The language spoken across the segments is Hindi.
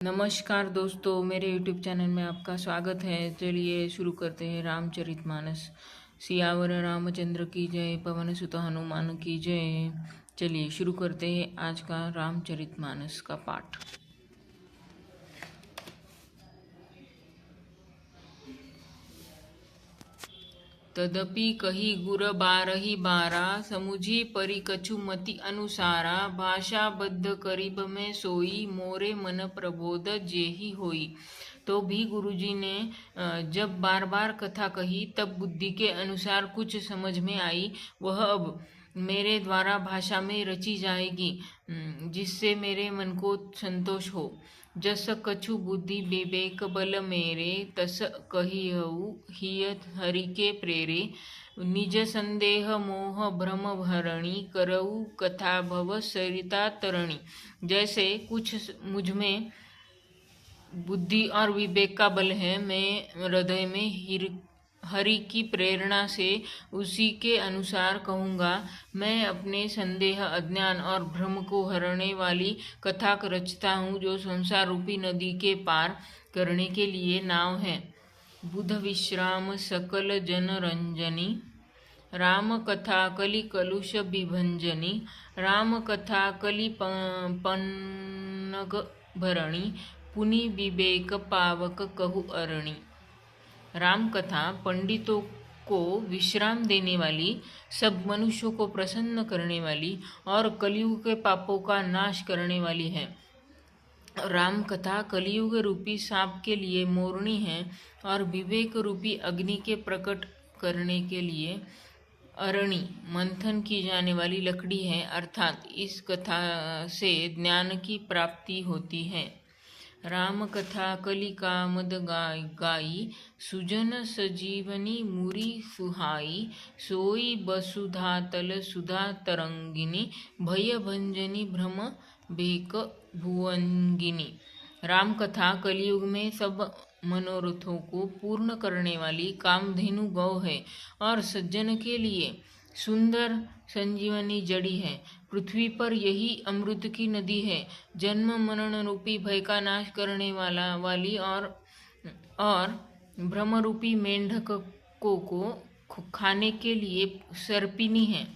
नमस्कार दोस्तों, मेरे YouTube चैनल में आपका स्वागत है। चलिए शुरू करते हैं रामचरितमानस। सियावर रामचंद्र की जय, पवन सुत हनुमान की जय। चलिए शुरू करते हैं आज का रामचरितमानस का पाठ। तदपि कही गुर बारही बारा, समुझी परि कछु मति अनुसारा। भाषा बद्ध करीब में सोई, मोरे मन प्रबोध जेहि होई। तो भी गुरुजी ने जब बार बार कथा कही तब बुद्धि के अनुसार कुछ समझ में आई। वह अब मेरे द्वारा भाषा में रची जाएगी, जिससे मेरे मन को संतोष हो। जस कछु बुद्धि विवेक बल मेरे, तस कहिहु हिय हरि के प्रेरे। निज संदेह मोह भ्रम भरणी, करऊ कथा भव सरिता तरणी। जैसे कुछ मुझ में बुद्धि और विवेक का बल है, मैं हृदय में हरि की प्रेरणा से उसी के अनुसार कहूँगा। मैं अपने संदेह, अज्ञान और भ्रम को हरने वाली कथा रचता हूँ, जो संसार रूपी नदी के पार करने के लिए नाव है। बुध विश्राम सकल जन रंजनी, राम कथा कलि कलुष विभंजनी। राम कथा कलि पन्नग भरणी, पुनि विवेक पावक कहु अरणी। राम कथा पंडितों को विश्राम देने वाली, सब मनुष्यों को प्रसन्न करने वाली और कलयुग के पापों का नाश करने वाली है। राम कथा कलयुग रूपी सांप के लिए मोरनी है और विवेक रूपी अग्नि के प्रकट करने के लिए अरणी, मंथन की जाने वाली लकड़ी है। अर्थात इस कथा से ज्ञान की प्राप्ति होती है। राम कथा कलि कामद गाई, सुजन सजीवनी मुरी सुहाई। सोई वसुधा तल सुधा तरंगिनी, भय भंजनी भ्रम बेक भुवंगिनी। राम कथा कलयुग में सब मनोरथों को पूर्ण करने वाली कामधेनु गौ है और सज्जन के लिए सुंदर संजीवनी जड़ी है। पृथ्वी पर यही अमृत की नदी है, जन्म मरण रूपी भय का नाश करने वाली और भ्रम रूपी मेंढकों को खाने के लिए सर्पिनी है।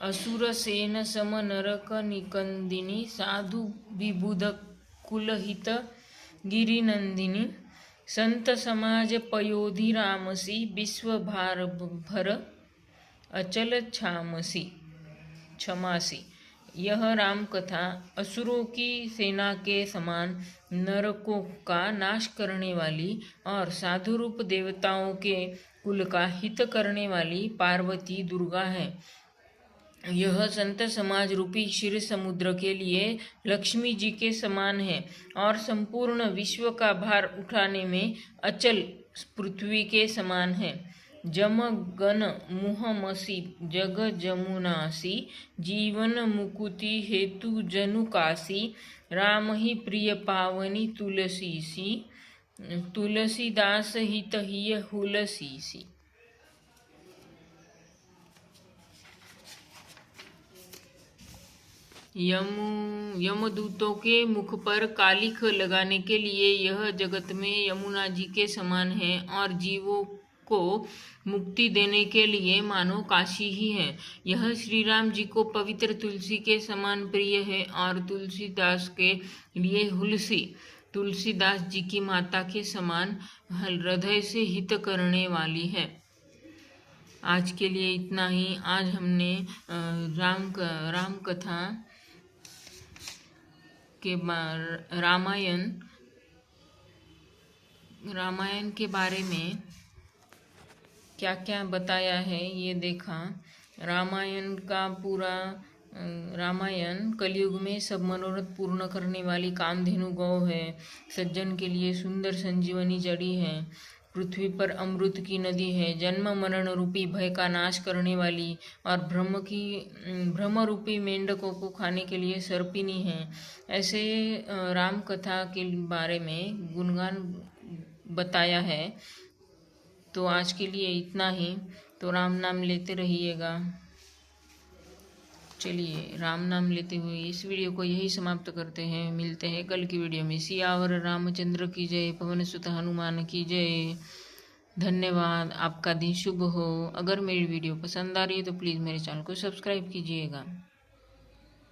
असुर सेन सम नरक निकंदिनी, साधु विबुध कुलहित गिरिनंदिनी। संत समाज पयोधि रामसी, विश्व भार भर अचल क्षमासी। यह राम कथा असुरों की सेना के समान नरकों का नाश करने वाली और साधु रूप देवताओं के कुल का हित करने वाली पार्वती दुर्गा है। यह संत समाज रूपी क्षीर समुद्र के लिए लक्ष्मी जी के समान है और संपूर्ण विश्व का भार उठाने में अचल पृथ्वी के समान है। जम गन मुहमसी जग जमुनासी, जीवन मुकुति हेतु जनु कासी। राम ही प्रिय पावनी तुलसीसी, तुलसीदास हित हिय हुलसीसी। यमदूतों के मुख पर कालिख लगाने के लिए यह जगत में यमुना जी के समान है और जीवों को मुक्ति देने के लिए मानो काशी ही है। यह श्री राम जी को पवित्र तुलसी के समान प्रिय है और तुलसीदास के लिए हुलसी, तुलसीदास जी की माता के समान हृदय से हित करने वाली है। आज के लिए इतना ही। आज हमने राम कथा के रामायण के बारे में क्या क्या बताया है ये देखा। रामायण का पूरा रामायण कलयुग में सब मनोरथ पूर्ण करने वाली कामधेनु गौ है। सज्जन के लिए सुंदर संजीवनी जड़ी है। पृथ्वी पर अमृत की नदी है। जन्म मरण रूपी भय का नाश करने वाली और भ्रम रूपी मेंढकों को खाने के लिए सर्पिनी है। ऐसे राम कथा के बारे में गुणगान बताया है। तो आज के लिए इतना ही। तो राम नाम लेते रहिएगा। चलिए राम नाम लेते हुए इस वीडियो को यही समाप्त करते हैं। मिलते हैं कल की वीडियो में। सियावर रामचंद्र की जय, पवन सुत हनुमान की जय। धन्यवाद। आपका दिन शुभ हो। अगर मेरी वीडियो पसंद आ रही है तो प्लीज़ मेरे चैनल को सब्सक्राइब कीजिएगा।